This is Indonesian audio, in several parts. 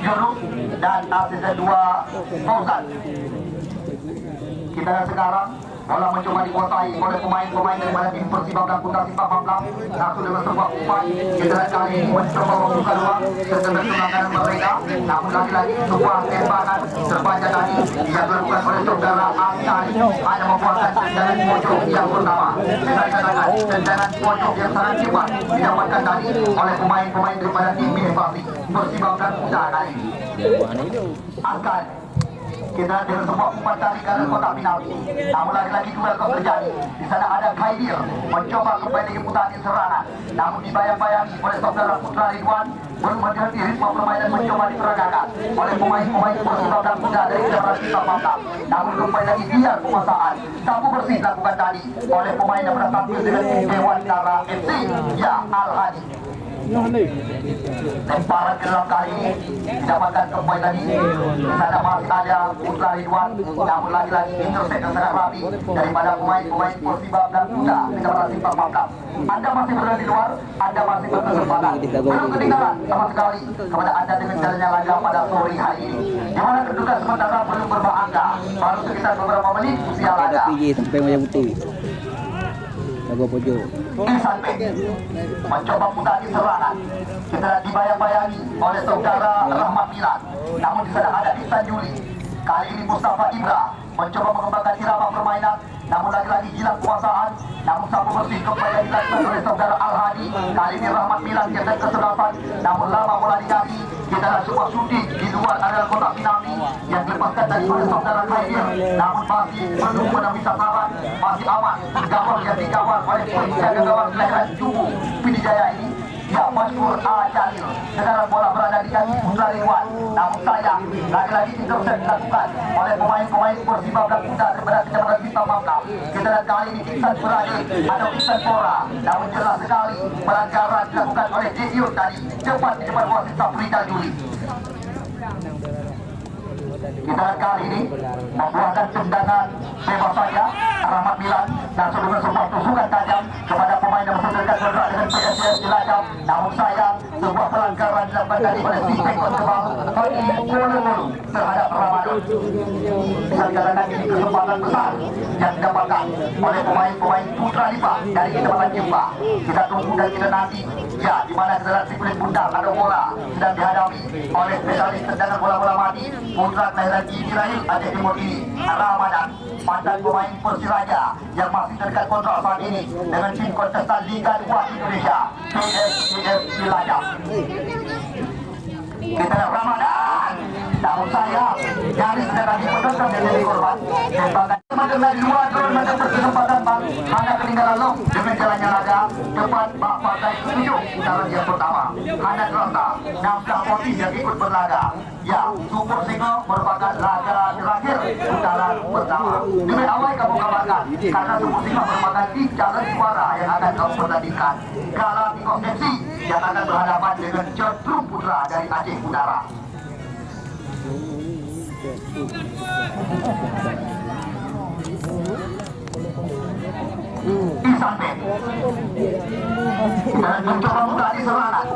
Juru dan asisten 2 Fauzan. Kita sekarang bola mencoba dikuasai oleh pemain-pemain daripada tim Persiba Putra Simpang Pamlam. Langsung dengan sebuah umpan, kita kali ini mencoba membuka ruang setelah pelanggaran mereka. Namun lagi-lagi sebuah tembakan terpanjang tadi yang dilakukan oleh saudara Amitani hanya membuatkan tendangan pojok yang pertama. Bisa dikatakan tendangan pojok yang sangat cepat didapatkan tadi oleh pemain-pemain daripada tim Bintang Persiba Putra kali ini. Akan kita dengan sebuah umpan dari garis kotak penalti. Namun lagi-lagi duel kau terjadi. Di sana ada Khaidir mencoba kembali ke putaran serangan. Namun dibayang-bayangi oleh saudara Putra Ridwan. Belum berhenti ritme permainan mencoba diperagakan oleh pemain-pemain Persiba Putra dari Jawa Timur. Namun kembali lagi biar penguasaan sapu bersih dilakukan tadi oleh pemain yang pernah tampil dengan tim Dewan Tara FC, ya Al-Hadi. Lemparan ke dalam kali ini didapatkan kembali lagi. Di sana masih ada Putra Ridwan. Namun lagi-lagi intercept yang sangat rapi daripada pemain-pemain Persiba dan Putra di Jawa Timur. Anda masih berada di luar, Anda masih berkesempatan. Belum ketinggalan sama sekali kepada Anda dengan jalannya laga pada sore hari ini. Di mana kedudukan sementara belum berubah angka. Baru sekitar beberapa menit usia laga. Sampai macam putih. Jago pojok. Sampai mencoba putaran serangan. Kita dibayang-bayangi oleh saudara Rahmat Milan. Namun di sana ada Ihsan Juli. Kali ini Mustafa Ibra mencoba mengembangkan irama permainan. Namun lagi-lagi hilang kuasaan. Namun sapu bersih kembali dilakukan oleh saudara Al-Hadi. Kali ini Rahmat Milan kesan keserapan. Namun lama bola dikaki. Kita ada sebuah shooting di luar area kotak penalti yang dilepaskan dari oleh saudara Khaidir. Namun masih belum menemui sasaran. Masih aman. Gawang yang dikawal oleh penjaga gawang kelahiran Jubu Pidijaya ini. Ya, Maskur Ajalil. Sekarang bola berada di kaki Putra Ridwan. Namun sayang, lagi-lagi intercept dilakukan oleh pemain-pemain Persiba Putra daripada Kecamatan Simpang Pamlam. Kita lihat kali ini Ihsan berada atau Ihsan Pora. Namun jelas sekali pelanggaran dilakukan oleh Dion tadi. Cepat di depan wasit Safrita Juli. Kita lihat kali ini membuahkan tendangan bebas saja Rahmat Milan dan sebelumnya sebuah tusukan tajam kepada pemain yang bersertifikat bergerak dengan PSS Cilacap. Namun sayang sebuah pelanggaran dilakukan tadi oleh Sipek Konsebal bagi Golo terhadap Ramadan. Bisa dikatakan ini kesempatan besar yang didapatkan oleh pemain-pemain Putra Lipa dari Kecamatan Jempa. Kita tunggu dan kita nanti ya di mana kedatangan si kulit bundar ada bola sedang dihadapi oleh spesialis tendangan bola-bola mati Putra kelahiran Ibrahim Aceh Timur ini Ramadan, mantan pemain Persiraja yang masih terdekat kontrak saat ini dengan tim kontestan Liga 2 Indonesia PSIS Cilacap. Kita lihat Ramadan. Namun saya nyaris sedang dipodoskan menjadi korban tembakan macam dari luar turun macam berkesempatan bang hanya ketinggalan loh demi jalannya laga tepat bak partai ke-7 putaran yang pertama hanya terasa 16 potis yang ikut berlaga. Ya, Super Single merupakan laga terakhir putaran pertama. Demi awal kamu kabarkan karena Super Single merupakan tim calon juara yang akan kamu pertandingkan. Galacticos FC yang akan berhadapan dengan Cetrum Putra dari Aceh Utara. Sampai dan mencoba buka di serangan.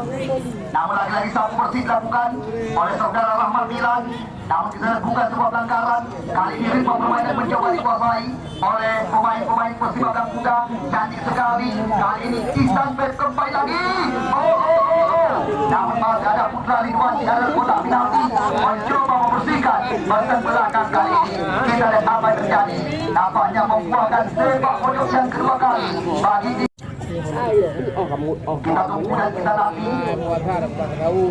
Namun lagi-lagi sapu bersih dilakukan oleh saudara Rahmat Milan. Namun di sana bukan sebuah pelanggaran. Kali ini ritme permainan mencoba dikuasai oleh pemain-pemain Persiba Putra. Cantik sekali. Kali ini Ihsan Pep kembali lagi. Namun masih ada Putra Ridwan di area kotak penalti mencoba membersihkan bagian belakang kali ini. Kita lihat apa yang terjadi. Nampaknya membuahkan sepak pojok yang kedua kali bagi kita tunggu dan kita nanti.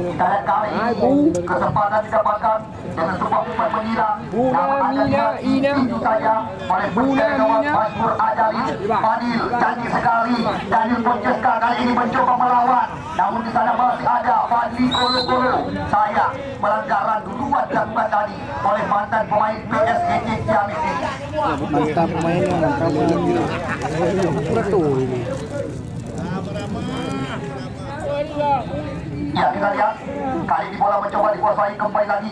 Kita lihat kali ini kesempatan didapatkan dengan sebuah umpan menyilang. Namun ada itu saja oleh penjaga gawang Maskur Ajalil. Fadil cantik sekali. Daniel Ponceska kali ini mencoba melawan. Namun di sana masih ada Fadli Golo. Sayang pelanggaran duluan dilakukan tadi oleh mantan pemain PSGC Ciamis ini. Mantan pemain yang kamu betul ini. Ya, kita lihat Kali ini bola mencoba dikuasai kembali lagi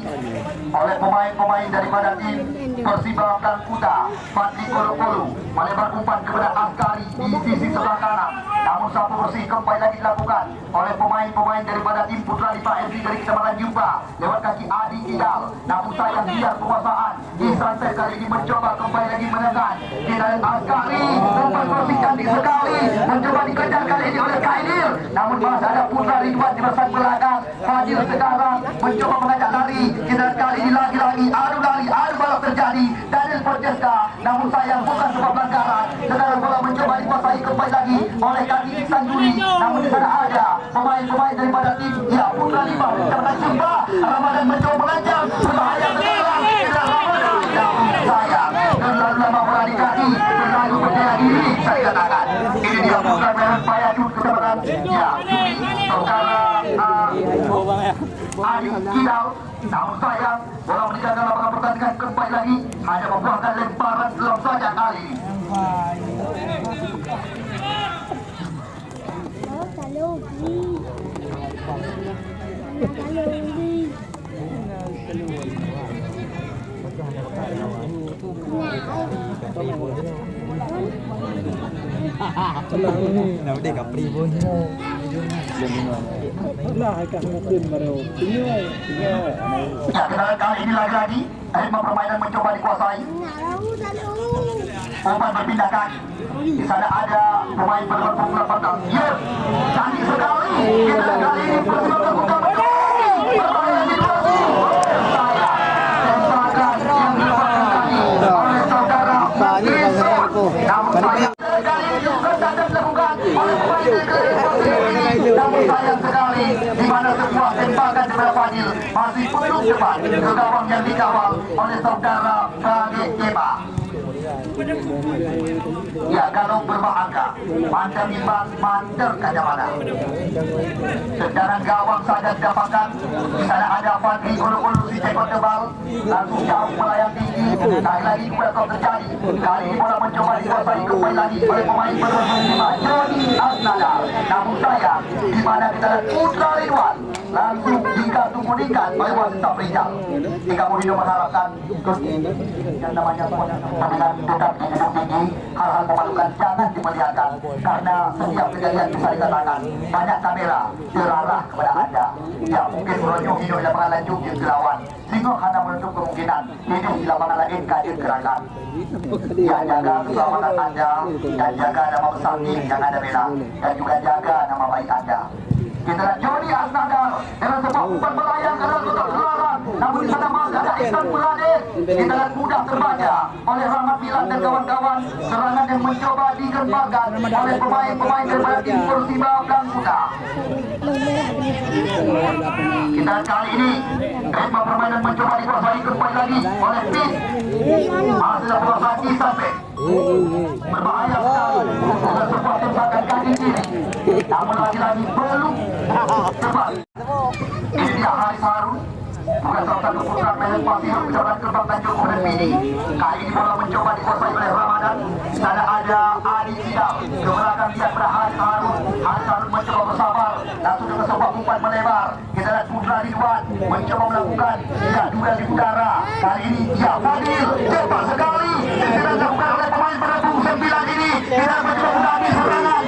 oleh pemain-pemain daripada tim Persiba Gang Kuta. Fadli Kolo-Kolo melebar umpan kepada Askari di sisi sebelah kanan. Namun sapu bersih kembali lagi dilakukan oleh pemain-pemain daripada tim Putra Lipa FC dari Kecamatan Jumpa lewat kaki Adi Idal. Namun sayang biar penguasaan Isantai kali ini mencoba kembali lagi menekan Hidayat Askari. Umpan bersih cantik sekali mencoba dikejar kali ini oleh Kaidil. Namun masih ada Putra Ridwan di bersama belakang. Fadil sekarang mencoba mengajak lari. Hidayat kali ini lagi-lagi adu lari, adu balap terjadi. Daniel Francesca, namun sayang bukan sebuah pelanggaran. Sekarang bola mencoba dikuasai kembali lagi oleh kaki Iksan Juli. Namun di sana ada pemain-pemain daripada tim Putra Lipa Kecamatan Jumpa. Ramadan mencoba mengancam, berbahaya sekarang. Tidak Ramadan, namun sayang terlalu lama bola di kaki, terlalu berdaya diri. Saya katakan ini dia Putra Merah Payadut Kecamatan saudara Adi Kidal. Namun sayang bola meninggalkan lapangan pertandingan kembali lagi, hanya membuahkan lemparan dalam saja kali ini. Nào để gặp đi vui. Ya, kendaraan kali ini lagi-lagi ritme permainan mencoba dikuasai. Umpan berpindah kaki. Di sana ada pemain bernomor 18. Yes, cantik sekali. Kendaraan kali ini Persiba terbuka berbahaya situasi. Saya tembakan yang dilepaskan tadi oleh saudara Rizwan. Namun sayang kali ini juga tidak dilakukan oleh pemain dari namun sayang sekali di mana sebuah tembakan kepada Fadil masih belum cepat ke gawang yang dikawal oleh saudara Bagi Ema. Ya, kalau berbahaya Mandar Imbas, Mandar Kacamata. Sedaran gawang saja didapatkan. Di sana ada Fadli Kolo-Kolo si cekot tebal, langsung jauh melayang tinggi. Lagi-lagi juga kau terjadi. Kali ini bola mencoba dikuasai kembali lagi oleh pemain bernomor 5 Joni Asnada. Namun sayang di mana kita lihat Putra Ridwan langsung dikartu kuningkan oleh wasit Safrizal. Jika Mourinho mengharapkan yang namanya pertandingan tetap di gedung tinggi, hal-hal memalukan jangan diperlihatkan karena setiap kejadian bisa dikatakan banyak kamera terarah kepada anda. Ya, mungkin Mourinho hidup di lapangan lanjut di Kelawan sehingga karena menutup kemungkinan hidup di lapangan lain kadir gerakan. Ya, jaga keselamatan anda dan jaga nama besar tim yang anda bela dan juga jaga nama baik anda. Kita lihat Joni Asnadar dengan sebuah umpan melayang ke dalam kotak gelaran. Namun di sana masih ada Iksan Muladin. Kita lihat mudah terbaca oleh Rahmat Milan dan kawan-kawan. Serangan yang mencoba digempalkan oleh pemain-pemain daripada tim Persiba Gang Kuta. Kita kali ini ritme permainan mencoba dikuasai kembali lagi oleh tim. Masih ada penguasaan sampai berbahaya sekali dengan sebuah tembakan kaki kiri. Namun lagi-lagi belum cepat. Ini dia Haris Harun, bukan salah satu putra Medan Pasir Kecamatan Gerbang Tanjung Kemudian Pidi. Kali ini bola mencoba dikuasai oleh Ramadan. Di sana ada Adi Idal, ke belakang dia kepada Haris Harun. Haris Harun mencoba bersabar, langsung dengan sebuah umpan melebar. Kita lihat Putra Ridwan mencoba melakukan duel di udara. Kali ini dia Fadil, cepat sekali. Tidak dilakukan oleh pemain penepung 9 ini. Tidak mencoba mengambil serangan.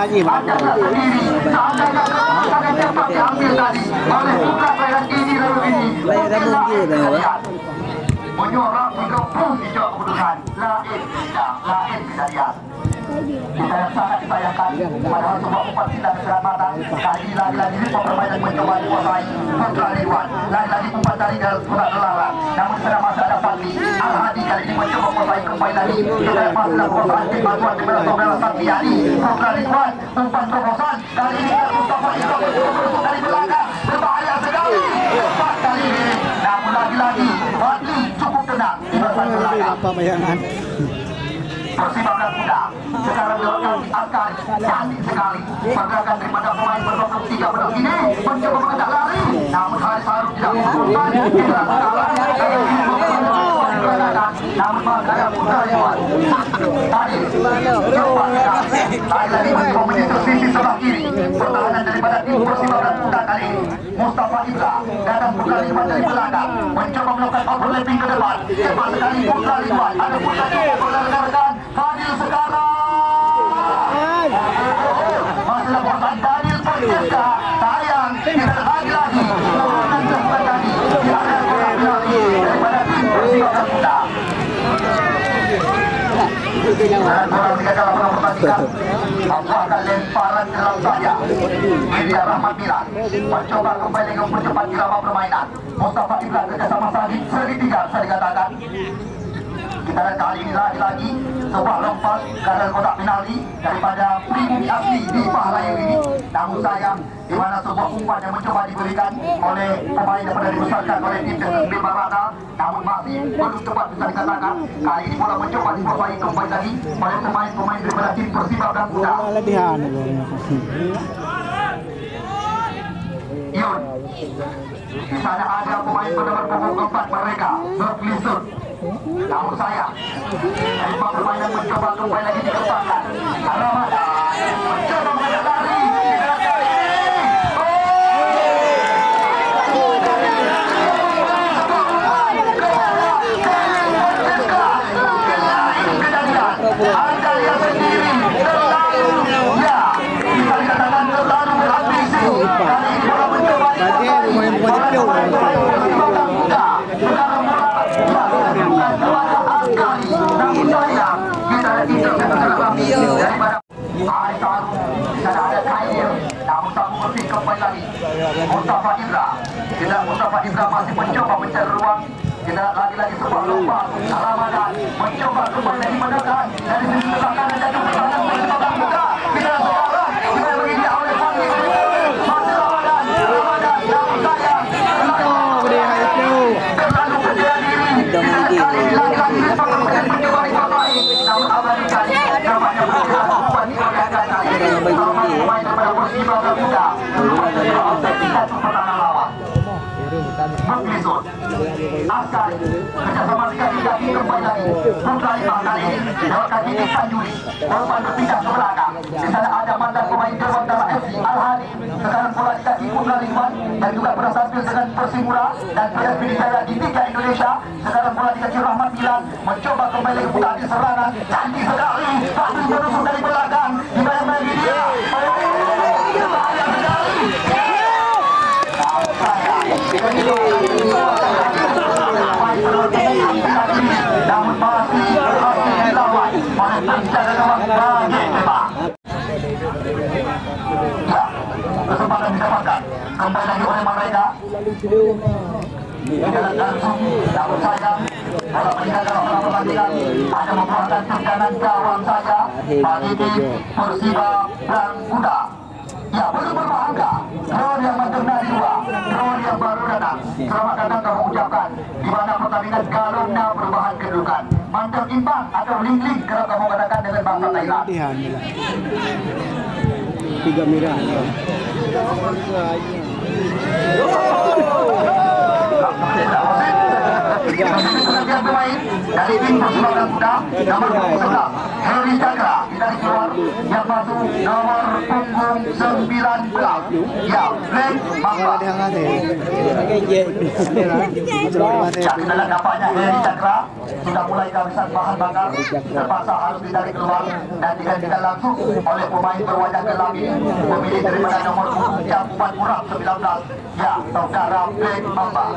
Namun adalah sendiri seandainya keputusan yang cepat diambil tadi oleh Putra Medan ini lalu ini menyorong digempung di jauh keputusan lain kejadian. Kita yang sangat disayangkan padahal sebuah umpan tidak keselamatan. Kali ini lagi-lagi permainan mencoba dikuasai Putra Ridwan. Lagi-lagi umpan dari dalam kotak gelaran. Namun sudah masih ada Fadli Al-Hadi kali ini mencoba menguasai kembali lagi. Kita masih dalam kuasaan tim bantuan kepada saudara Santiani. Putra Ridwan umpan terobosan. Kali ini Mustafa Islam mencoba dari belakang. Berbahaya sekali. Cepat kali ini. Namun lagi-lagi Fadli cukup tenang di belakang belakang. Persiba Gang Kuta sekarang melakukan Askari cantik sekali pergerakan daripada pemain bernomor 3 benar ini mencoba mengajak lari namun Haris Harun tidak mengumpulkan kita sekarang serangan, namun ada putra lewat. Tadi, lagi mencoba menyisir sisi sebelah kiri. Pertahanan daripada tim Persiba dan Kuda kali ini. Mustafa Ibra datang putra lewat dari belakang, mencoba melakukan overlapping ke depan. Cepat sekali putra lewat. Ada putra cukup rekan-rekan. Fadil sekarang. Masih lakukan Daniel Percesa. Sayang, tidak lagi. Dan cepat tadi. Ada bola lagi daripada tim Persiba dan Kuda. Dan bola tiga dalam pertandingan. Apakah lemparan dalam saja? Media Rahmat Milan mencoba kembali mempercepat irama permainan. Mustafa Ibra kerjasama Sadiq segitiga bisa dikatakan. Kita lihat kali ini lagi-lagi sebuah lompat ke dalam kotak penalti daripada pribumi asli di Pahlayu ini. Namun sayang, di mana sebuah umpan yang mencoba diberikan oleh pemain daripada dibesarkan oleh tim Desert Barata, namun masih belum tepat bisa dikatakan. Kali ini bola mencoba dikuasai kembali lagi oleh pemain-pemain daripada tim Persiba dan Kuda. Yun, di sana ada pemain bernomor punggung 4 mereka, Berklisut. Namun sayang, tempat permainan mencoba kembali lagi dikembangkan. Ramadan mencoba mengelari, tidak kali ini. Anda lihat sendiri, terlalu, ya, bisa dikatakan terlalu berambisi. Kali ini bola mencoba namun sayang, kita tidak daripada Aisyah di sana ada Khair, namun tak bersih kembali lagi. Mustafa Ibra, tidak Mustafa Ibra masih mencoba mencari ruang. Kita lagi-lagi sebuah lompat. Ramadan mencoba kembali lagi mendekat dari sisi sebelah kanan dan pertahanan Persiba dan Kuda. Kita sekarang kita begini oleh Fadil. Masih Ramadan, namun sayang terlalu percaya diri. Kali ini lagi-lagi mencoba dikuasai, namun abadikan namanya bergerak buat diorangkan kali ini. Sama pemain daripada Persiba dan Kuda keluar dari offside di satu pertahanan lawan. Berklisut Askar kerjasama kaki kembali lagi. Putra lima kali ini lewat kaki Isan Juli. Korban berpindah ke belakang. Di sana ada mantan pemain Dewan Dara FC Al-Hadi. Sekarang bola di kaki Putra Ridwan dan juga bersampil dengan Persimura dan PSB Jaya di Liga Indonesia. Sekarang bola di kaki Rahmat Milan mencoba kembali ke putar di serangan. Cantik sekali. Fadil menusuk dari belakang. Dibayang-bayang dia. Bahaya sekali. Namun masih dilawan oleh pencari gawang bagi Jepang. Ya, kesempatan didapatkan kembali lagi oleh mereka. Jalan langsung, namun sayang bola meninggal dalam pertandingan hanya membuahkan tendangan gawang saja bagi tim Persiba dan Kuda. Ya, belum berbahaya. Drone yang mengenai dua, drone yang baru datang. Selamat datang kami ucapkan di mana pertandingan galonnya perubahan kedudukan. Mantap imbang atau ling-ling kalau kamu katakan dengan bangsa Thailand. Tiga merah. Pergantian pemain dari tim Persiba dan Kuda nomor 11 Heri Cakra kita keluar yang masuk nomor punggung 19 ya Black Mamba. Ya kita lihat nampaknya Heri Cakra sudah mulai kehabisan bahan bakar, terpaksa harus ditarik keluar dan digantikan langsung oleh pemain berwajah gelap ini, pemilik daripada nomor punggung jam 4 kurang 19 ya saudara Black Mamba.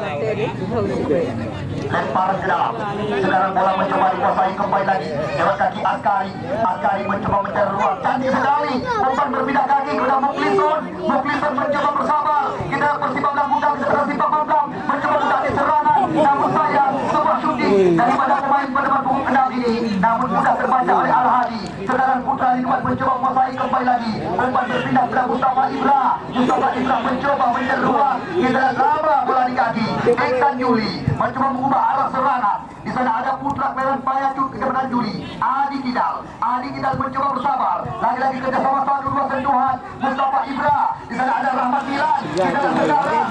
Lemparan ke dalam. Sekarang bola mencoba dikuasai kembali lagi lewat kaki Askari. Askari mencoba mencari ruang. Cantik sekali. Umpan berpindah kaki kepada Muklisun. Muklisun mencoba bersabar. Kita Persiba dan Kuda Persiba Bambang mencoba mencari serangan. Namun sayang sebuah shooting daripada pemain berdepan punggung kendal ini. Namun mudah terbaca oleh Al-Hadi. Sekarang Putra Ridwan mencoba menguasai kembali lagi. Umpan berpindah kepada Mustafa Ibra. Mustafa Ibra mencoba mencari ruang. Kita lama bola di kaki. Isan Juli mencoba mengubah arah serangan. Di sana ada Putra Kelahiran Payacut kecepatan Juli. Adi Kidal mencoba bersabar. Lagi-lagi kerjasama satu dua sentuhan. Mustafa Ibra Di sana ada Rahmat Milan. Di dalam sekarang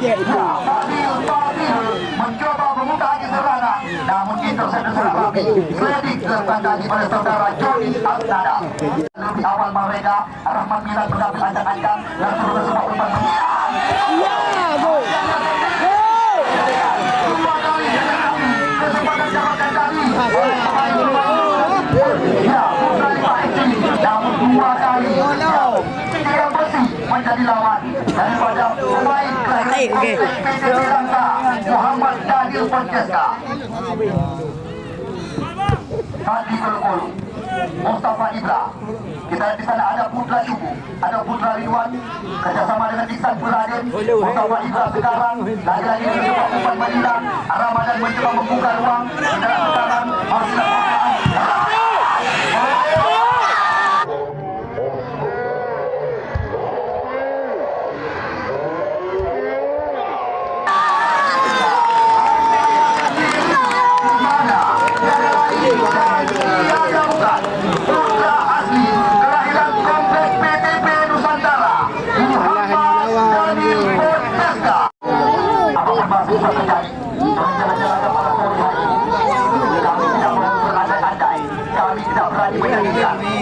Fadil mencoba membuka lagi serangan, namun interception sangat rapi. Sliding dilakukan tadi oleh saudara Joni Alnada. Lebih awal mereka, Rahmat Milan mengambil ancang-ancang dan terus sebuah umpan menyilang. Dua kali kesempatan jabatan tadi oleh ya, Putra Lima Eki, namun dua kali dia bersih menjadi lawan daripada pemain kelahiran kompleks PTP Langka, Muhammad Daniel Francesca. Hadi Kolo, Mustafa Ibra. Kita di sana ada Putra Cubu, ada Putra Ridwan, kerjasama dengan Iksan Puradin. Mustafa Ibra sekarang lagi-lagi mencoba umpan menyilang. Ramadan mencoba membuka ruang. Di dalam sekarang masih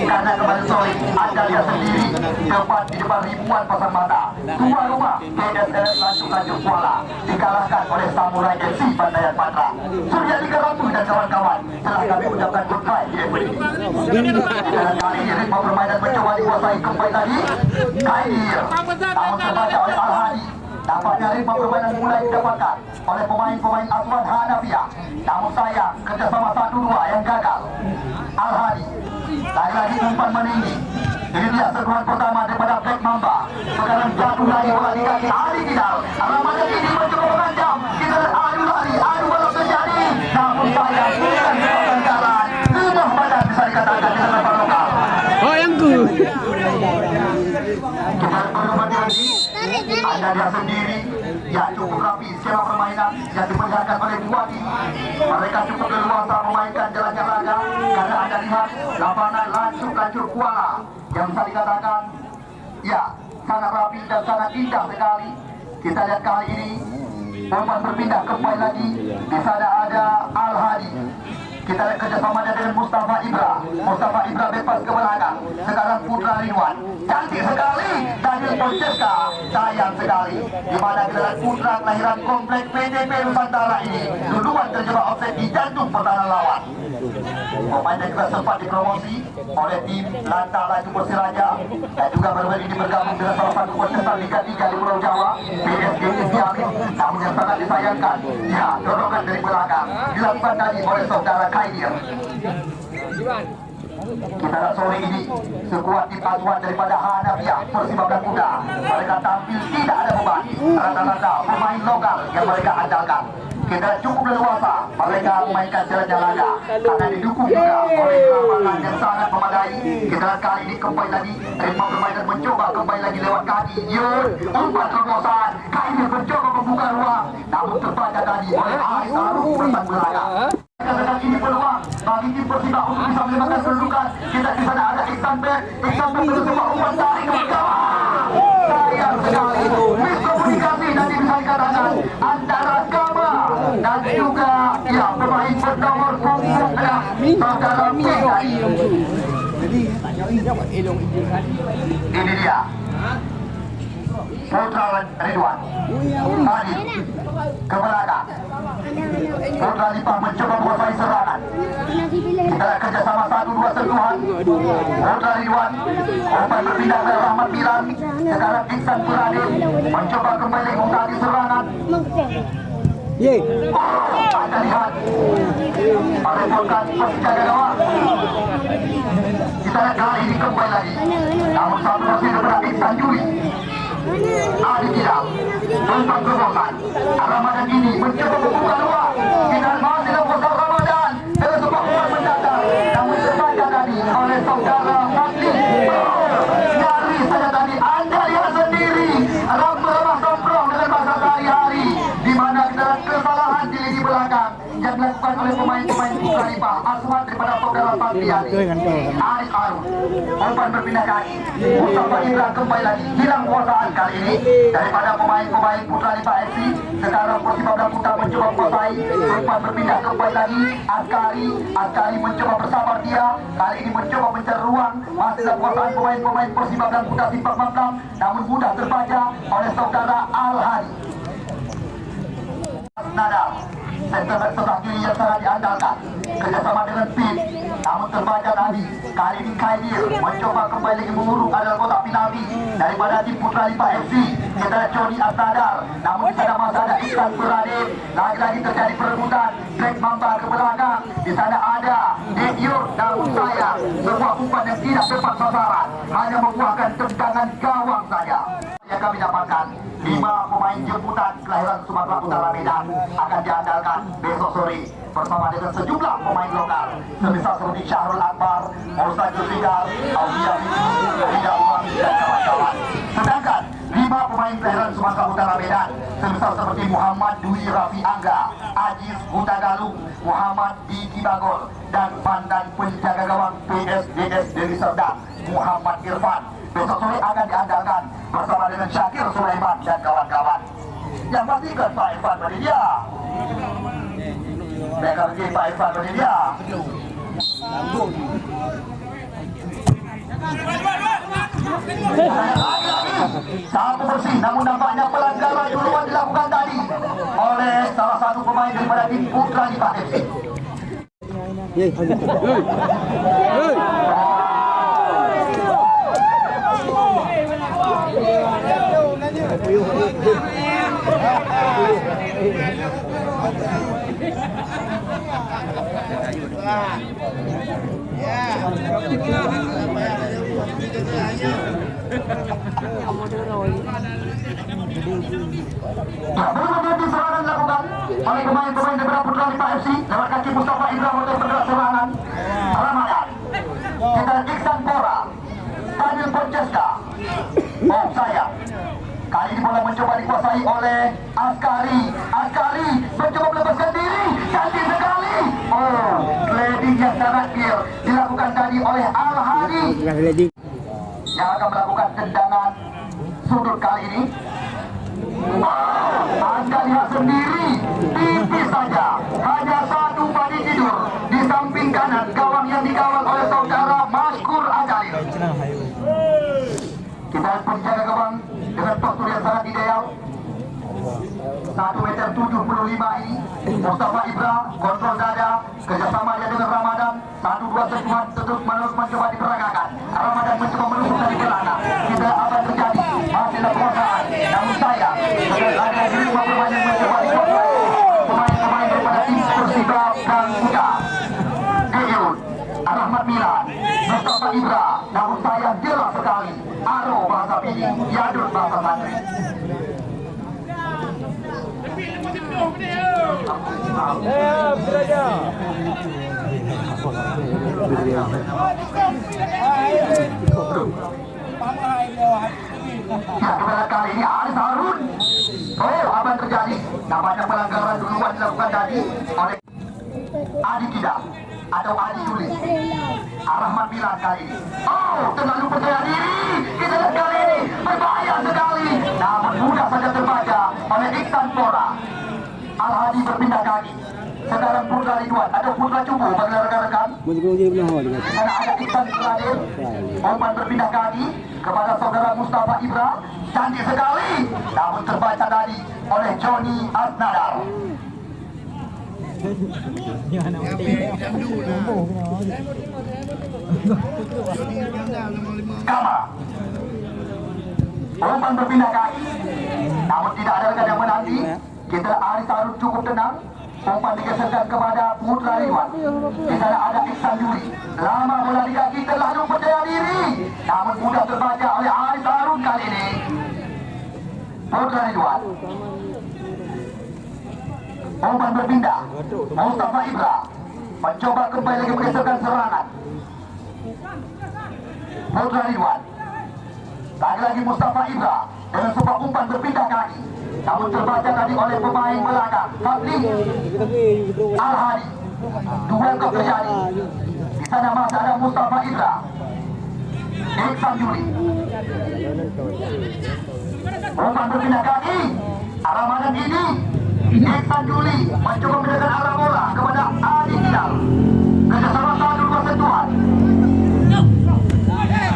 karena kembali sore Anda lihat sendiri tepat di depan ribuan pasang mata tuan rumah PSS Lancung Kuala dikalahkan oleh Samurai FC Bandayan Patra. Surya 300 dan kawan-kawan telah kami ucapkan goodbye di FPD. Dan kali ini ritme permainan mencoba dikuasai kembali lagi Khair, namun terbaca oleh Al-Hadi. Nampaknya ritme permainan mulai didapatkan oleh pemain-pemain Aswan Hanafiah. Namun sayang kerjasama 1-2 yang gagal. Al-Hadi lagi-lagi umpan meninggi. Ini dia serbuan pertama daripada Black Mamba. Sekarang jatuh lagi bola di kaki Ali Kidal. Ramadan ini mencoba mengancam. Kita lihat adu lari, adu balap terjadi. Namun sayang bukan kesempatan jalan. Rumah badan bisa dikatakan di sana lokal. Oh, yang ku. Kita berubah lagi. Anda lihat sendiri, ya cukup rapi skema permainan yang diperlihatkan oleh dua tim. Mereka cukup leluasa memainkan jalannya laga karena Anda lihat lapangan Lancung Kuala yang bisa dikatakan ya sangat rapi dan sangat indah sekali. Kita lihat kali ini umpan berpindah kembali lagi. Di sana ada Al-Hadi. Kita lihat kerjasama dengan Mustafa Ibra. Mustafa Ibra bebas ke belakang. Sekarang Putra Ridwan. Cantik sekali Daniel Francesca. Sayang sekali di mana kita lihat Putra kelahiran kompleks PTP Nusantara ini duluan terjebak offset di jantung pertahanan lawan. Pemain yang juga sempat dipromosi oleh tim Lanta Laju Persiraja dan juga baru-baru ini bergabung dengan salah satu kontestan Liga 3 di Pulau Jawa, PSG Istiamin. Namun yang sangat disayangkan, ya dorongan dari belakang dilakukan tadi oleh saudara Khair. Kita lihat sore ini sekuat tim Aswan daripada Hanafiah Persibandang Kuda. Mereka tampil tidak ada beban, rata-rata pemain lokal yang mereka andalkan. Kita cukup leluasa mereka memainkan jalannya laga karena didukung juga oleh lapangan yang sangat memadai. Kita lihat kali ini kembali lagi ritme permainan mencoba kembali lagi lewat kaki Yun, umpan terobosan Khair mencoba membuka ruang, namun terbaca tadi oleh Aisyah umpan belakang. Katakan ini peluang bagi tim Persibak untuk bisa menyebabkan kedudukan. Kita di sana ada Iksan Bek terus sebuah umpan tarik ke gawang. Sayang sekali miskomunikasi dan bisa dikatakan antara Kama dan juga ya pemain bernomor punggung saudara Peggy. Ini dia Putra Ridwan Hadi ke belakang. Putra Lipang mencoba menguasai serangan. Kita kerjasama 1-2 sentuhan. Putra Ridwan umpan berpindah ke Rahmat Milan. Sekarang Iksan Puradin mencoba kembali membuka serangan. Anda lihat merepotkan penjaga gawang. Kita lihat kali ini kembali lagi, namun satu masih kepada Iksan Juri. Ali tidak umpan terobosan. Ramadan ini mencoba membuka ruang. Kita masih lepas Ramadan dengan sebuah umpan mendatar, namun terbaca tadi oleh saudara Fadli. Nyaris saja tadi Anda lihat sendiri ramah somprong dengan bahasa sehari-hari, di mana kita kesalahan di lini belakang yang dilakukan oleh pemain-pemain Putra Lipang Aswan daripada saudara Fantiani, Aris Arun, umpan berpindah kaki. Mustafa Ibra kembali lagi hilang kuasaan kali ini daripada pemain-pemain Putra Lipa FC. Sekarang Persib Bandar Putra mencoba menguasai, umpan berpindah kembali lagi. Askari mencoba bersabar dia. Kali ini mencoba mencari ruang. Masih dalam kuasaan pemain-pemain Persib Bandar Putra Simpang Mampang, namun mudah terbaca oleh saudara Al-Hadi. Nadal, center back sebelah kiri yang sangat diandalkan, kerjasama dengan Pip, namun terbaca tadi. Kali ini Kaidir mencoba kembali lagi mengurung adalah kotak penalti daripada tim Putra Lipa FC. Kita ada Joni Astadar, namun di sana masih ada Iksan Beradib. Lagi-lagi terjadi perebutan, Greg Mamba ke belakang. Di sana ada Dekyur, namun sayang sebuah umpan yang tidak tepat sasaran, hanya membuahkan tendangan gawang saja. Yang kami dapatkan 5 pemain jemputan kelahiran Sumatera Utara Medan akan diandalkan besok sore bersama dengan sejumlah pemain lokal semisal seperti Syahrul Akbar, Musa Julfikar, Aulia Rida Umar dan kawan-kawan. Sedangkan 5 pemain kelahiran Sumatera Utara Medan semisal seperti Muhammad Dwi Rafi Angga, Aziz Huta Galung, Muhammad Diki Bagol dan mantan penjaga gawang PSDS Deli Serdang Muhammad Irfan besok sore akan diandalkan bersama dengan Syakir Sulaiman dan kawan-kawan. Yang pastikan Pak Irfan bersedia. Mereka begini Pak Irfan bersedia. Satu bersih, namun nampaknya pelanggaran duluan dilakukan tadi oleh salah satu pemain daripada tim Putra Lipa FC. Belum berhenti serangan dilakukan oleh pemain-pemain daripada Putra Lipa FC lewat kaki Mustafa Ibra untuk bergerak serangan. Ramadan, kita Iksan Pora, Daniel Ponceska. Oh sayang, kali ini bola mencoba dikuasai oleh Askari. Askari mencoba melepaskan diri, cantik sekali. Oh, sliding yang sangat clear dilakukan tadi oleh Al-Hadi yang akan melakukan tendangan sudut kali ini. Anda lihat sendiri, tipis saja, hanya satu body tidur di samping kanan gawang yang dikawal oleh saudara Maskur Ajalil. Kita penjaga gawang dengan postur yang sangat ideal, 1,75 meter ini. Mustafa Ibra kontrol dada, kerjasama dia dengan Ramadan. 1-2 sentuhan terus menerus mencoba diperagakan. Ramadan mencoba menusuk dari belakang. Tidak apa yang terjadi, masih dalam kekuasaan. Namun sayang, ada lima pemain yang mencoba dikuasai. Pemain-pemain daripada tim Persib dan Putra. Deyun, Rahmat Milan, Mustafa Ibra. Namun sayang jelas sekali. Aro bahasa Pidi, Yadun bahasa Santri. Ya, kepada kali ini Aris Harun. Oh, apa yang terjadi? Nampaknya pelanggaran duluan dilakukan tadi oleh Adi Kidam atau Adi Yuli. Rahmat Milan kali ini. Oh, terlalu percaya diri. Kita lihat kali ini berbahaya sekali. Namun mudah saja terbaca oleh Iksan Pora. Al-Hadi berpindah kaki. Sekarang Putra Ridwan atau Putra Cubu bagi rekan-rekan. Karena ada Iksan Beradib. Umpan berpindah kaki kepada saudara Mustafa Ibra. Cantik sekali. Namun terbaca tadi oleh Joni Asnadar. Kama. Umpan berpindah kaki. Namun tidak ada rekan yang menanti. Kita Aris Harun cukup tenang. Umpan digeserkan kepada Putra Ridwan. Di sana ada Iksan Juri. Lama bola di kaki, terlalu percaya diri. Namun mudah terbaca oleh Aris Harun kali ini. Putra Ridwan. Umpan berpindah. Mustafa Ibra mencoba kembali lagi menggeserkan serangan. Putra Ridwan. Lagi-lagi Mustafa Ibra dengan sebuah umpan berpindah kaki. namun terbaca tadi oleh pemain belakang Fadli Al-Hadi. Duel kok terjadi. Di sana masih ada Mustafa Indra, Iksan Juli. Umpan berpindah kaki, arah mana ini? Iksan Juli mencoba mendekat arah bola kepada Adi Kidal. Kerjasama satu persentuhan.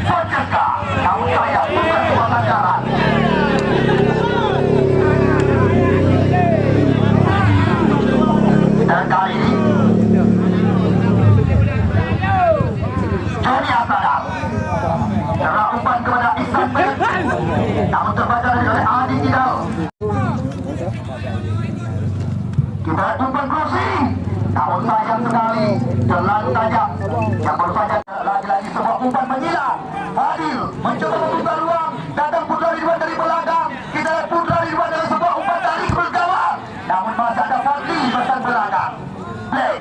Francesca, namun saya bukan sebuah pelanggaran. Dan kali ini Johnny Asadal serang umpan kepada Iksan Ben, namun terbaca oleh Adi Kidal. Kita umpan crossing, namun sayang sekali terlalu tajam. Yang baru saja lagi-lagi sebuah umpan menyilang. Fadil mencoba membuka ruang, datang Putra Ridwan dari belakang. Kita lihat Putra Ridwan dari sebuah umpan dari bergawang, namun masih ada Fadli bersama belakang. Play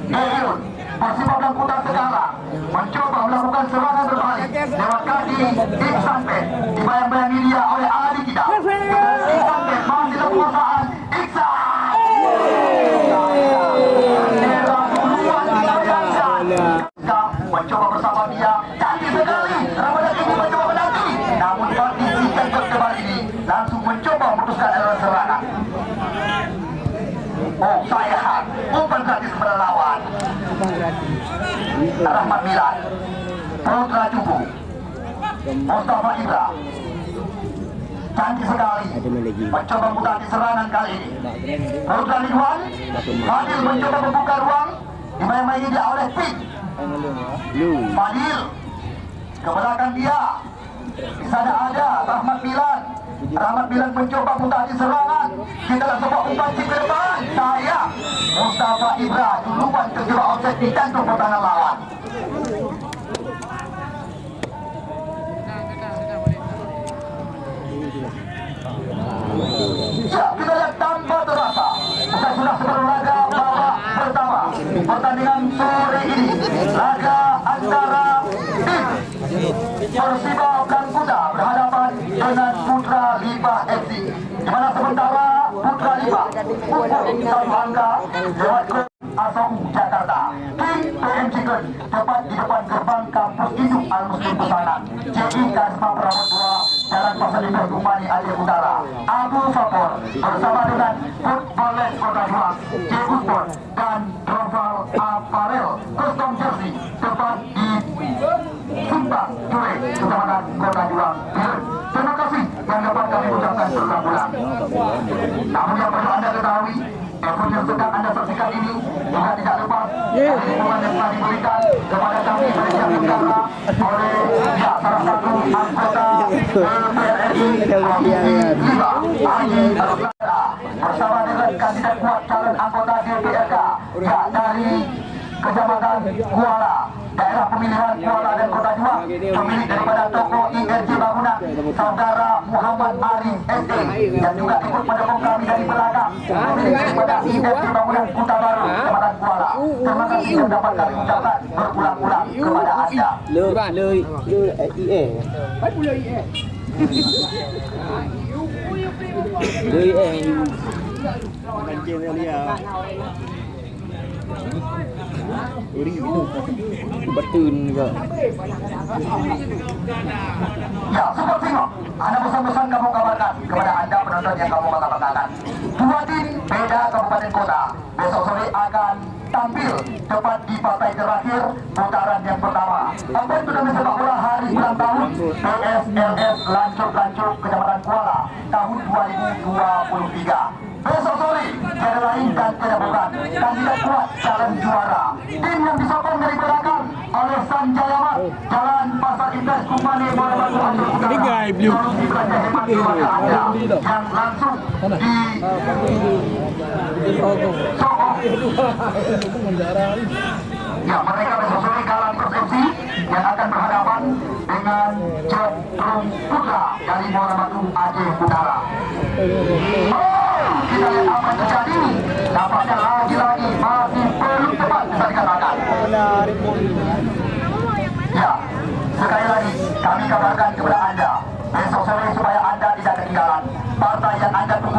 Eyun Persibandang Kuta sekarang mencoba melakukan serangan berbalik lewat kaki Iksan Ben, dibayang-bayangi dia oleh Adi Kidal. Iksan Ben masih dalam penguasaan. Iksan mencoba bersama dia, cantik sekali. Ramadan ini mencoba menanti, namun Fadli ikan berkembang ini langsung mencoba memutuskan jalur serangan. Oh sayang, umpan gratis kepada lawan. Rahmat Milan, Putra Cubu, Mustafa Indra, cantik sekali mencoba mutasi serangan kali ini. Putra Ridwan, Fadil mencoba membuka ruang, dimain-main dia oleh Pink. Fadil ke belakang dia, di sana ada Rahmat Milan. Rahmat Milan mencoba mutasi serangan. Kita langsung sebuah umpan ke depan. Sayang, Mustafa Indra duluan terjebak offset di jantung pertahanan lawan. Ya, kita lihat tanpa terasa kita sudah sebelum laga babak pertama pertandingan sore ini, laga antara tim Persiba Kuta berhadapan dengan Putra Lipa FC, di mana sementara Putra Lipa unggul satu angka lewat gol Asong Jakarta. Tim PM Chicken tepat di depan gerbang kampus induk Al-Muslim Pesanan JI Kasma Perawat 2 Jalan Pasar Ibu Kumani Aceh Utara. Abu Fakor bersama dengan Footballes Kota Juang, JU Sport dan Roval Apparel Custom Jersey tepat di Simpang Jure, Kecamatan Kota Juang. Terima kasih yang dapat kami ucapkan berulang-ulang. Namun yang perlu Anda ketahui, effort yang sedang Anda saksikan ini juga tidak lepas dari dukungan yang telah diberikan kepada kami Malaysia Tenggara oleh salah satu anggota PRRI Provinsi Lipa, Haji Al-Qadra, bersama dengan kandidat kuat calon anggota DPRK dari Kecamatan Kuala, daerah pemilihan Kuala dan Kota Juang, pemilik daripada toko IRJ Bangunan, saudara Muhammad Arif SD, dan juga ikut mendukung kami dari belakang, pemilik daripada IRJ Bangunan Kuta Baru, Kecamatan Kuala. Terima kasih yang dapat kami ucapkan berulang-ulang kepada Anda. Betul juga. Ya, Super Singo, Anda pesan-pesan kamu kabarkan kepada Anda penonton yang kamu banggakan. Dua tim beda kabupaten kota besok sore akan tampil tepat di partai terakhir putaran yang pertama. Apa itu namanya sepak bola hari ulang tahun PSLS Lancur Kecamatan Kuala tahun 2023. Besok sore, tiada lain dan tiada bukan kandidat kuat calon juara. Tim yang disokong dari belakang oleh Sanjaya Mat, Jalan Pasar Indah Kumane Batu Hancur Utara. Solusi belanja hemat kepada Anda yang langsung disokong. Ya, mereka besok sore Galang Persepsi yang akan berhadapan dengan Cetrum Putra dari Muara Batu Aceh Utara. Kita lihat apa yang terjadi. Nampaknya lagi-lagi masih belum tepat bisa dikatakan. Ya, sekali lagi kami kabarkan kepada Anda besok sore supaya Anda tidak ketinggalan partai yang Anda tunggu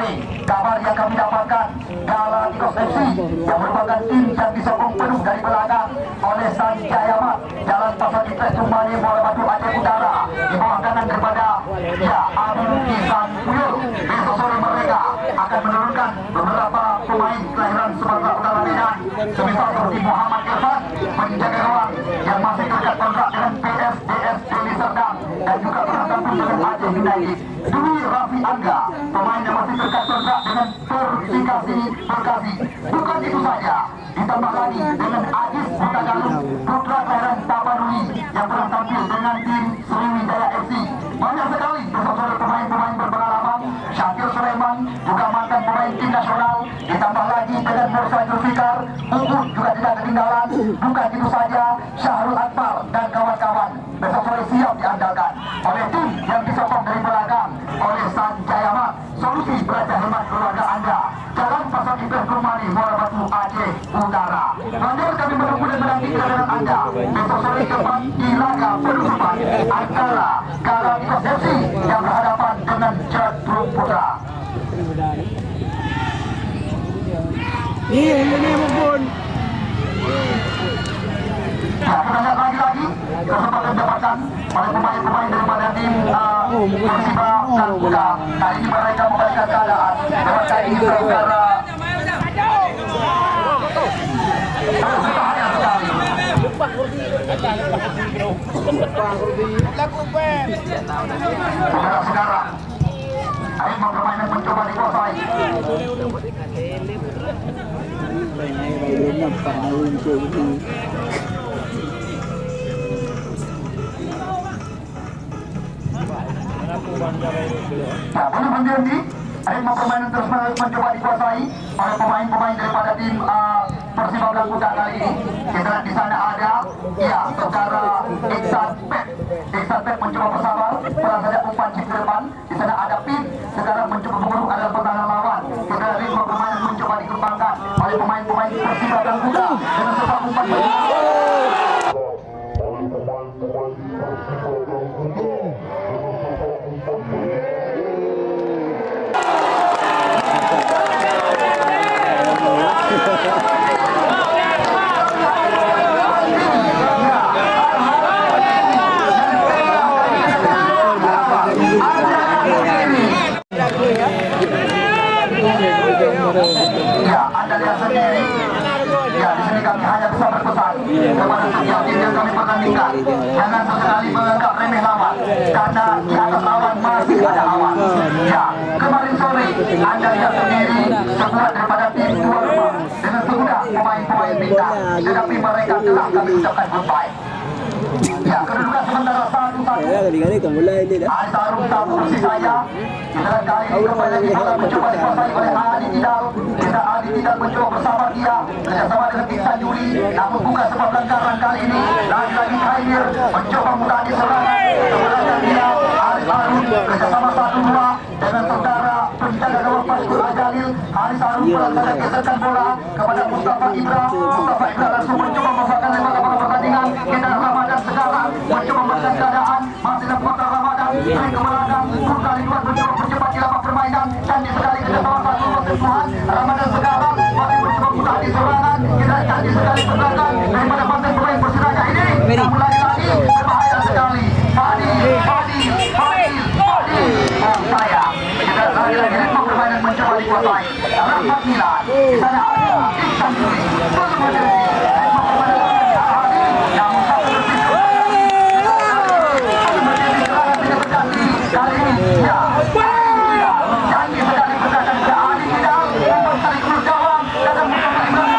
sore, kabar yang kami dapatkan, Galacticos FC yang merupakan tim yang disokong penuh dari belakang oleh Sanjaya Mat, Jalan Pasar Impres Tumbani, Muara Batu, Aceh Utara, di bawah kanan kepada Abdul Kisan Puyul. Besok sore mereka akan menurunkan beberapa pemain kelahiran Sumatera Utara Medan, semisal seperti Muhammad Irfan, penjaga gawang yang masih terikat kontrak dengan PSDS Deli Serdang, dan juga pernah gabung dengan Aceh United. Dwi Raffi Angga, pemain yang masih terikat kontrak dengan Persikasi Bekasi. Bukan itu saja, ditambah lagi dengan Ajis Butagalung, putra kelahiran Tapanuli yang pernah tampil dengan tim Sriwijaya FC. Banyak sekali besok sore pemain-pemain berpengalaman. Syakir Sulaiman juga mantan pemain tim nasional, ditambah lagi dengan Mursa Zulfikar, Ubud juga tidak ketinggalan. Bukan itu saja, Syahrul Akbar dan kawan-kawan besok sore siap diandalkan oleh tim yang disokong dari belakang oleh Sanjaya Mat. Solusi belanja hemat keluarga Anda, Jalan Pasar Impres Kurmani, Muara Batu, Aceh Utara. Lanjut kami menunggu dan menanti kehadiran Anda besok sore tepat di laga penutupan antara Galacticos FC yang berhadapan dengan Jatrum Putra. Ini pun. Ya, kita lihat lagi kesempatan didapatkan oleh pemain-pemain daripada tim Persiba Garuda. Kali ini mereka membalikkan keadaan lewat kali ini secara berbahaya sekali. Saudara-saudara, ritme permainan mencoba dikuasai. Ya, belum berhenti. Ritme permainan terus mencoba dikuasai oleh pemain-pemain daripada tim Persiba Garuda kali ini. Kita lihat di sana ada, ya, saudara Iksan Pep. Iksan Pep mencoba bersabar, pelan saja umpan chip ke depan. Di sana ada Pin, sekarang mencoba mengurung adalah pertahanan lawan. Kita lihat ritme permainan mencoba dikembangkan oleh pemain-pemain Persiba Garuda dengan sebuah umpan ya, Anda lihat sendiri. Ya, di sini kami hanya bisa berpesan kepada setiap tim yang kami pertandingkan, jangan sesekali menganggap remeh lawan, karena di atas lawan masih ada awan. Ya, kemarin sore Anda lihat sendiri sebuah daripada tim tuan rumah dengan semudah pemain-pemain bintang, tetapi mereka telah kami ucapkan goodbye. Ya, kedudukan sementara 1-1. Sarung tabu bersih saya. Kita kali ini kembali lagi bola mencoba dikuasai oleh Adi Tidal. Kita Adi Tidal mencoba bersama dia bersama dengan Iksan Juli, namun bukan sebab pelanggaran kali ini. Lagi-lagi Khair mencoba mengganti serangan. Sebenarnya dia Arif Arun bersama 1-2 dengan saudara penjaga gawang Paskur Ajalil. Haris Arun pelan-pelan geserkan bola kepada Mustafa Ibra. Mustafa Ibra langsung mencoba memasukkan lembaga pertandingan. Kita Ramadan sekarang mencoba membuat keadaan masih dalam kota Ramadan. Dari ke belakang, kali dua mencoba percepat di lapangan permainan dan di sekali kita salah satu persentuhan. Ramadan sekarang masih mencoba mudah di serangan. Kita janji sekali belakang daripada mantan pemain Persiraja ini. Namun lagi-lagi berbahaya sekali. Fadil. Saya. Kita lagi-lagi ritme permainan mencoba dikuasai. Dalam 4-9. Di sana ada Iksan Juli. Belum berhenti. Ritme permainan Hadi. Namun satu kali ini, ya, janji sekali berdasarkan ke Adi Tidal, umpan sekali keluar gawang, dan Mustafa Ibrahim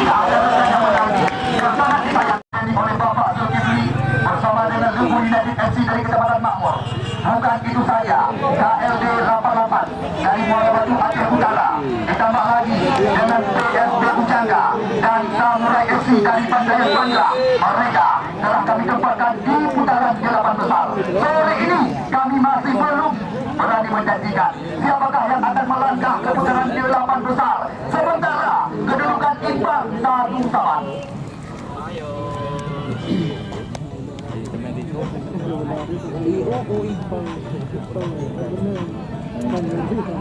ada rasanya menanti, sangat disayangkan oleh Bapak Zulkifli bersama dengan Lubu United FC dari Kecamatan Makmur. Bukan itu saja, KLD 88 dari Muara Batu, Aceh Utara, ditambah lagi dengan PSB Ucangga dan Samurai FC dari Pandaya Bandra. Mereka telah kami tempatkan di putaran 8 besar. Sore ini kami masih belum berani menjanjikan siapakah yang akan melangkah ke putaran 8 besar. Sementara kedudukan imbang 1-1.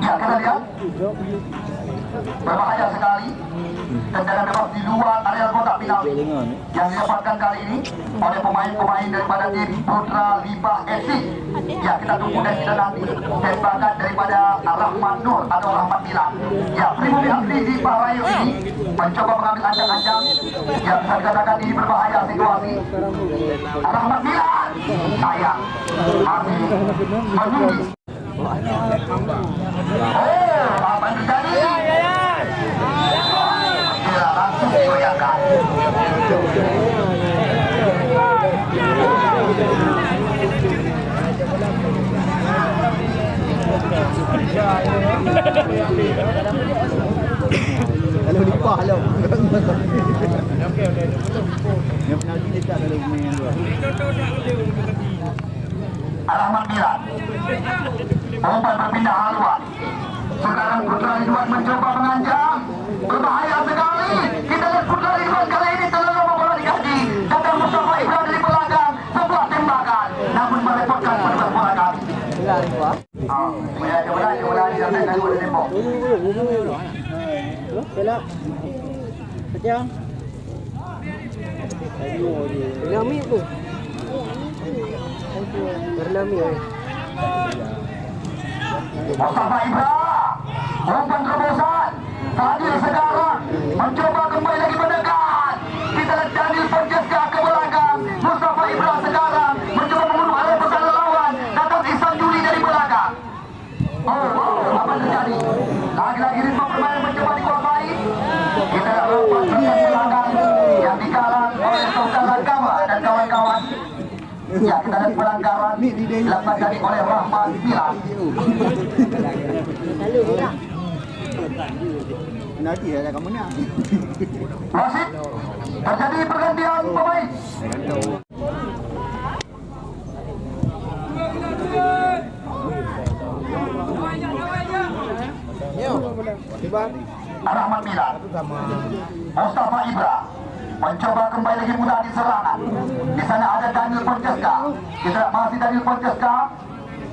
Ya, kita lihat berbahaya sekali. Tendangan bebas di luar area kotak penalti yang didapatkan kali ini oleh pemain-pemain daripada tim Putra Lipa FC. Ya, kita tunggu dan kita nanti tembakan daripada Rahman Nur atau Rahmat Milan. Ya, Primobi Asli di Parayu ini mencoba mengambil ancang-ancang. Ya, bisa dikatakan ini berbahaya situasi. Rahmat Milan, sayang, masih menunggu. Oh, apa yang terjadi? Gila, langsung digoyangkan. Kalau lupa kalau. Yang penalti dia tak kalau main dua. Rahmat Milan. Umpan berpindah haluan. Sekarang Putra Ridwan mencoba mengancam. Berbahaya sekali. Kita lihat Putra Ridwan kali ini terlalu bola di kaki. Datang Mustafa Ibrahim dari belakang. Sebuah tembakan. Namun merepotkan petugas bola kami. Coba disampaikan oleh Tembok. Belak. Kejang. Lami tu. Berlami. Mustafa Ibrahim, umpan terobosan. Fadil sekarang mencoba kembali lagi mendekat. Kita lihat Daniel Francesca ke belakang. Mustafa Ibrahim sekarang mencoba membunuh area pertahanan lawan. Datang Ihsan Juli dari belakang. Apa yang terjadi? Lagi-lagi ritme permainan mencoba dikuasai. Kita lihat umpan di belakang yang dikalang oleh saudara Gama dan kawan-kawan. Ya, kita lihat pelanggaran dilakukan oleh Rahmat Milan. Nanti ada kamu nak. Wasit, terjadi pergantian pemain. Rahmat Milan, Mustafa Ibra mencoba kembali lagi mudah di serangan. Di sana ada Daniel Francesca. Kita masih Daniel Francesca.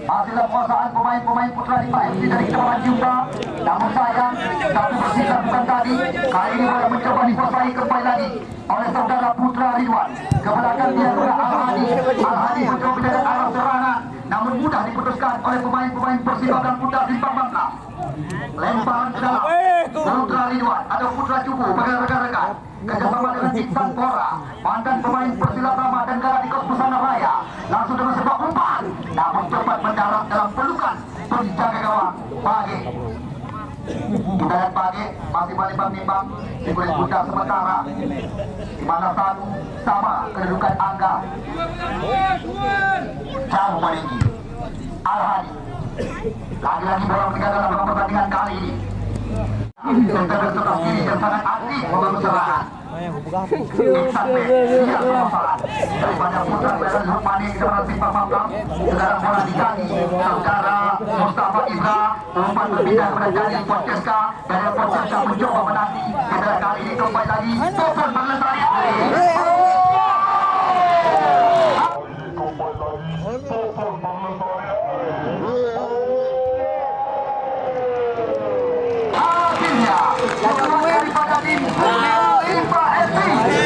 Masih dalam kuasaan pemain-pemain Putra Lipa FC dari Kecamatan Jumpa. Namun sayang, satu bersisa bukan tadi. Kali ini boleh mencoba dikuasai kembali lagi oleh saudara Putra Ridwan. Ke belakang dia juga Al-Hadi. Al-Hadi mencoba dari arah serangan. Namun mudah diputuskan oleh pemain-pemain Persibakan Putra Simpang Bangka. Lemparan ke dalam. Putra Ridwan atau Putra Cubu bagi rekan-rekan. Kerjasama dengan Iksan Pora, mantan pemain Persilat Rama dan Galadikos Pusana Raya. Langsung dengan sebuah umpan, namun cepat mendarat dalam pelukan penjaga gawang Pagi. Kita lihat Pagi masih menimbang-nimbang di kulit pundak sementara, di mana satu sama kedudukan angka. Jauh meninggi. Al-Hadi lagi-lagi bola meninggal dalam pertandingan kali ini. Tentara sebelah kiri yang sangat aktif membangun serangan. Sampai siap permasalahan daripada Putra Beran Lukmani kita menanti Pak Mamkam. Sekarang bola di kaki saudara Mustafa Ibra. Umpan berpindah kepada Daniel Francesca. Daniel Francesca mencoba menanti. Kita kali ini kembali lagi Topan Berlestari. Daripada tim Lipa FC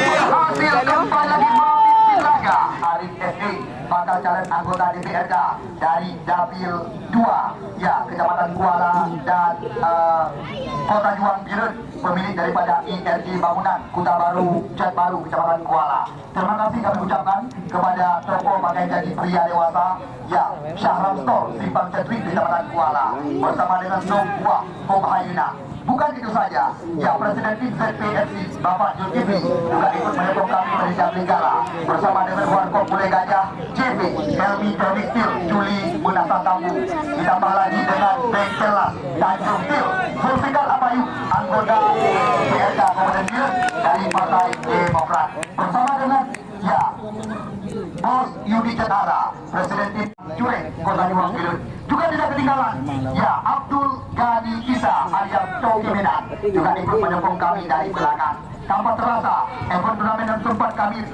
berhasil kembali lagi memimpin laga. Arif SD bakal calon anggota DPRD dari Dapil 2 ya Kecamatan Kuala dan Kota Juang Birun, pemilik daripada IRG Bangunan Kuta Baru Cat Baru Kecamatan Kuala. Terima kasih kami ucapkan kepada tokoh pakai jadi pria dewasa ya Syahram Store Simpang Cetri Kecamatan Kuala bersama dengan Nobwa Komhayuna. Bukan itu saja, ya Presiden tim ZPFC Bapak Zulkifli juga ikut mendukung kami dari Jablingkara bersama dengan Warkop Bule Gajah, JP, Helmi Tekstil, Juli Munasa Tambu. Ditambah lagi dengan Bengkelas, Tanjung Til, Zulfikar Abayu, anggota PRK Kabupaten Biren dari Partai Demokrat. Bersama dengan ya Bos Yudi Cetara, Presiden tim Jurek Kota Juang Biren. Juga tidak ketinggalan, ya Abdul Ghani Isa alias Toki Medan juga ikut mendukung kami dari belakang. Tanpa terasa, event turnamen dan sempat kami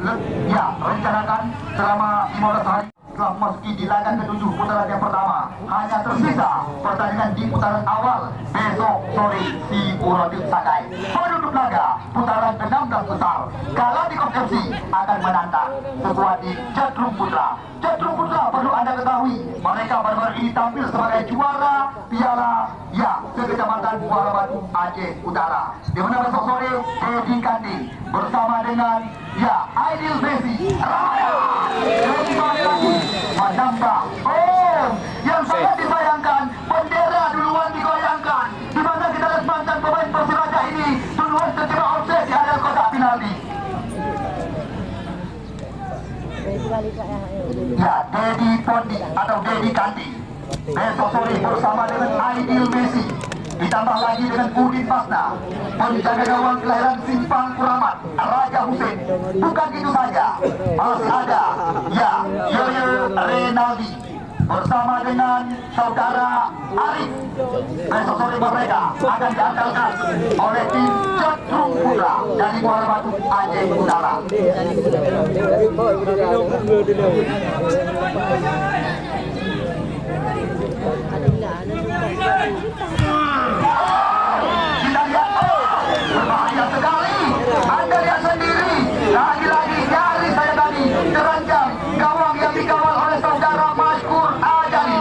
ya rencanakan selama 15 hari telah memasuki di laga ke-7 putaran yang pertama. Hanya tersisa pertandingan di putaran awal besok sore di Urodip Sagai. Penutup laga putaran ke-16 besar, Galacticos FC akan menantang skuad di Jatrum Putra. Jatrum Putra perlu Anda ketahui, mereka baru-baru ini tampil sebagai juara Piala Sekecamatan Muara Batu Aceh Utara. Di mana besok sore Dedi Kandi bersama dengan Aidil Messi kembali lagi menambah yang sangat disayangkan, bendera duluan digoyangkan, di mana kita lihat mantan pemain Persiraja ini duluan terjebak offside di area kotak penalti. Dedi Pondi atau Dedi Kandi besok sore bersama dengan Aidil Messi, ditambah lagi dengan Udin Fasna, penjaga gawang kelahiran Simpang Kuramat, Raja Hussein. Bukan itu saja, masih ada Yoyo Renaldi bersama dengan saudara Arif. Besok sore mereka akan diandalkan oleh tim Jatrum Putra dari Muara Batu Aceh Utara. Kita lihat, berbahaya sekali. Anda lihat sendiri, lagi-lagi nyaris saya tadi terancam gawang yang dikawal oleh saudara Mashkur Ajali.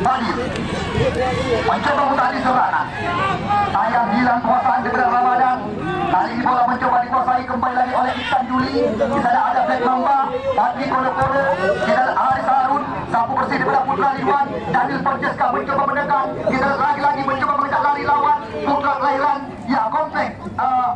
Badil mencoba mutali serangan. Sayang hilang kuasaan kepada Ramadan. Kali ini bola mencoba dikuasai kembali lagi oleh Iksan Juli. Di sana ada Black Mamba, Patri Kolo-Kolo, kita Aris Harun, sapu bersih daripada Putra Ridwan. Daniel Francesca mencoba menekan. Kita lagi-lagi mencoba mengejar lari lawan Putra kelahiran kompleks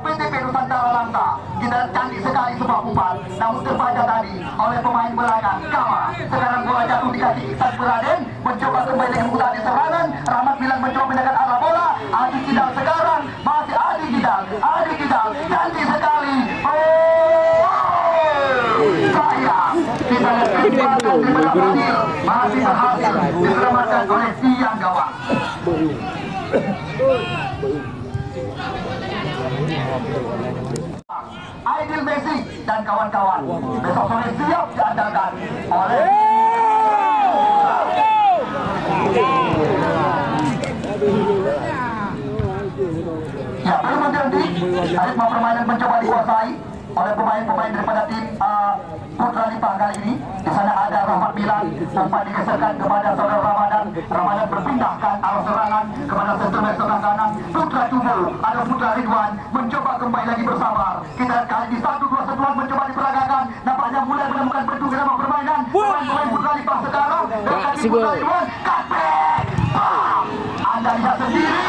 PTP Nusantara Langsa. Kita cantik sekali sebab umpan, namun terbaca tadi oleh pemain belakang Kama. Sekarang bola jatuh di kaki Iksan Beraden, mencoba kembali dengan mutali serangan. Rahmat Milan mencoba menekan arah bola. Adi Kidal sekarang masih Adi Kidal cantik sekali. Sayang, kita lihat kesempatan daripada Fadil masih berhasil diselamatkan oleh tiang gawang. Aidil Messi dan kawan-kawan besok sore siap diandalkan oleh belum berhenti. Ritme permainan mencoba dikuasai oleh pemain-pemain daripada tim Putra Lipa kali ini. Di sana ada Rahmat Milan, umpan digeserkan kepada saudara Ramadan. Ramadan berpindahkan arah serangan kepada center back sebelah kanan Putra Tubuh. Ada Putra Ridwan mencoba kembali lagi bersabar. Kita kali di 1-2 sentuhan mencoba diperagakan. Nampaknya mulai menemukan bentuk dalam permainan pemain Putra Lipa sekarang. Dan kaki Putra Ridwan kapek. Anda lihat sendiri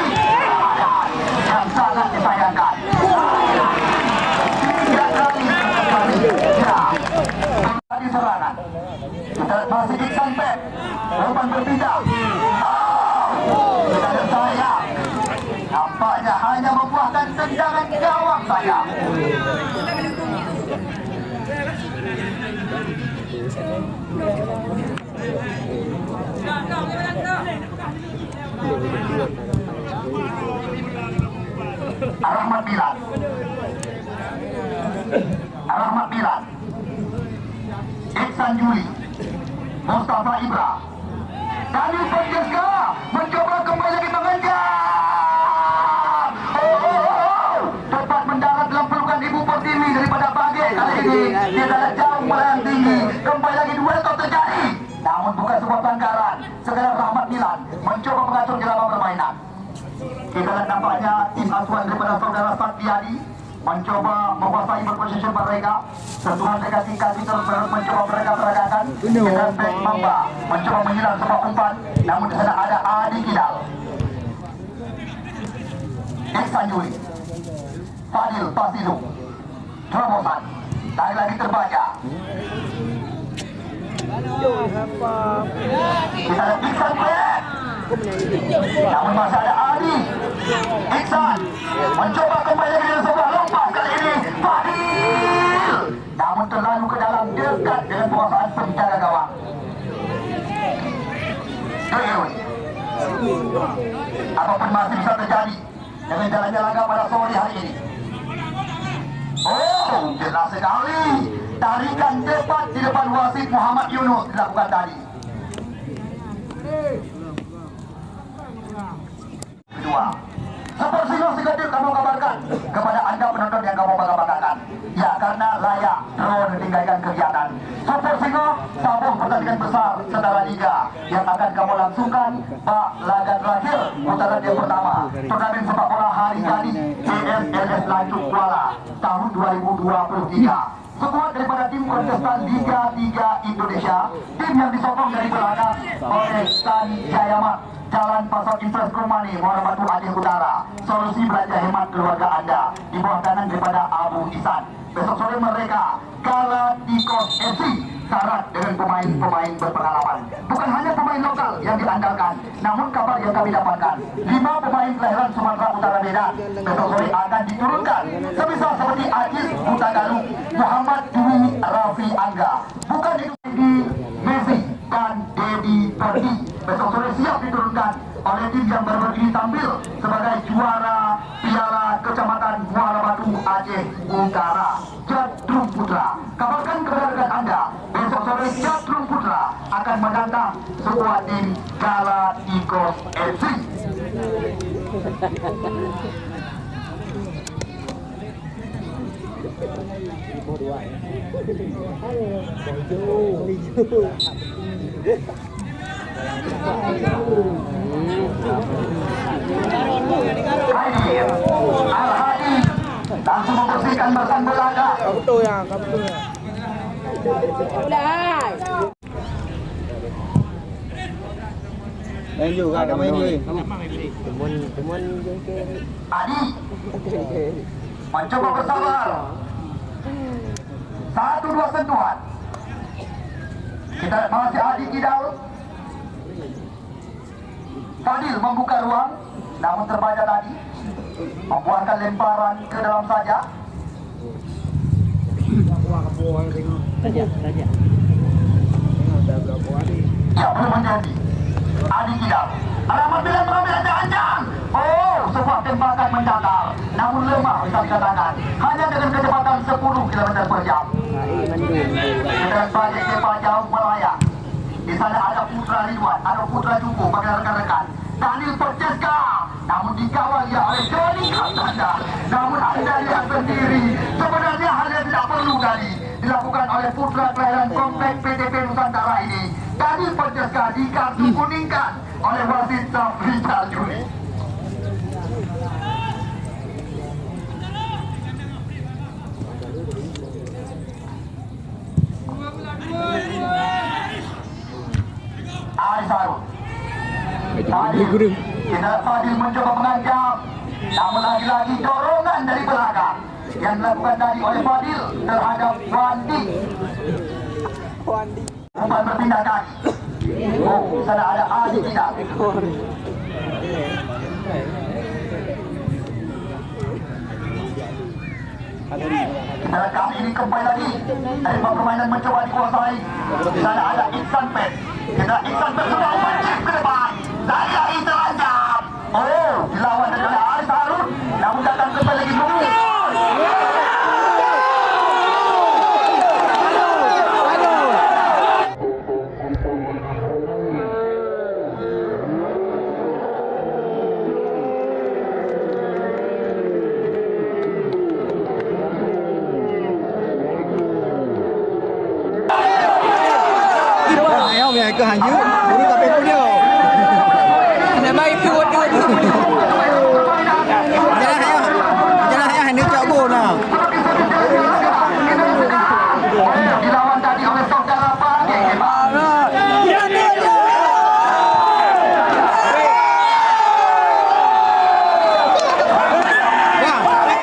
yang sangat disayangkan. Tadi serangan kita masih Iksan Pep, umpan berpindah. Kita ada sayang, nampaknya hanya membuahkan tendangan gawang saja. Rahmat Milan, Iksan Juli, Mustafa Ibra, Daniel Francesca mencoba kembali lagi mengejar. Tepat mendarat dalam pelukan Ibu Pertiwi daripada Bage. Kali ini dia tidak jauh melayang tinggi. Kembali lagi duel terjadi, namun bukan sebuah pelanggaran. Sekarang Rahmat Milan mencoba mengatur irama permainan. Kita lihat nampaknya tim asuhan daripada saudara Satyadi mencoba menguasai berposisi mereka. Sentuhan dekat kaki terus mencoba mereka peragakan. Dan Black Mamba mencoba menyilang sebuah umpan, namun di sana ada Adi Kidal, Iksan Juli, Fadil Pasilu, terobosan lagi terbaca. Kita lihat Iksan Black, namun masih ada Adi. Iksan mencoba kembali dengan sebuah lompat. Kali ini Fadil, namun terlalu ke dalam dekat dengan penguasaan penjaga gawang. Apapun masih bisa terjadi dengan jalannya laga pada sore hari ini. Oh, jelas sekali. Tarikan tepat di depan wasit Muhammad Yunus dilakukan tadi. Kedua, seperti sekedar kamu kabarkan kepada anda penonton yang kamu bangga-banggakan. Ya, karena layak drone meninggalkan kegiatan. Super Singo tabung pertandingan besar setara liga yang akan kamu langsungkan laga terakhir putaran yang pertama turnamen sepak bola hari kali PSLS Lanjut Kuala tahun 2023. Sekuat daripada tim kontestan Liga 3 Indonesia, tim yang disokong dari belakang oleh Tani Jayamat, Jalan Pasar Infrastruktur Mani, Muara Batu Aceh Utara, solusi belanja hemat keluarga anda, di bawah kanan daripada Abu Isan. Besok sore mereka Galacticos FC, syarat dengan pemain-pemain berpengalaman. Bukan hanya pemain lokal yang diandalkan, namun kabar yang kami dapatkan, 5 pemain kelahiran Sumatera Utara Medan besok sore akan diturunkan, semisal seperti Ajis Butagalu, Muhammad Dwi Rafi Angga, bukan di Messi dan Dedi Perdi. Besok sore siap diturunkan oleh tim yang baru ini tampil sebagai juara Piala Kecamatan Muara Batu Aceh Utara, Jatrum Putra. Kabarkan kepada rekan anda, besok sore Jatrum Putra akan menantang sebuah tim Galacticos FC. Hadir Al-Hadi langsung membersihkan bersang belakang. Betul ya, betul ya. Udah. Lain juga kami ini. Adi mencoba bersabar. 1-2 sentuhan. Kita masih Adi Kidal. Fadil membuka ruang, namun terbaca tadi membuahkan lemparan ke dalam saja. Ya, belum menjadi. Adi Kidal. Alamat bila pengambilan jalan. Oh, sebuah tembakan mendatar, namun lemah bisa dikatakan. Hanya dengan kecepatan 10 km per jam. Kita balik ke jauh melayang. Di sana ada Putra Ridwan, ada Putra Juku bagi rekan-rekan. Daniel Perceska, namun dikawal ya oleh Johnny Kastanda. Namun anda lihat sendiri, sebenarnya hal yang tidak perlu kali dilakukan oleh putra kelahiran komplek PTP Nusantara ini. Daniel Perceska di kartu kuningkan oleh wasit Safrizal Juni. Arisarun Fadil, kita Fadil mencoba mengancam, namun lagi-lagi dorongan dari belakang yang dilakukan tadi oleh Fadil terhadap Wandi. Umpan berpindah kaki. Oh, sana ada Adi tidak. Kita rekam ini kembali lagi dari permainan mencoba dikuasai. Di sana ada Iksan Pet. Kita Iksan Pet sudah mencip ke depan. Saya terancam. Oh, dilawan oleh Aris Harun. Namun datang kembali lagi dulu. Cái hàng dưới, uống cà phê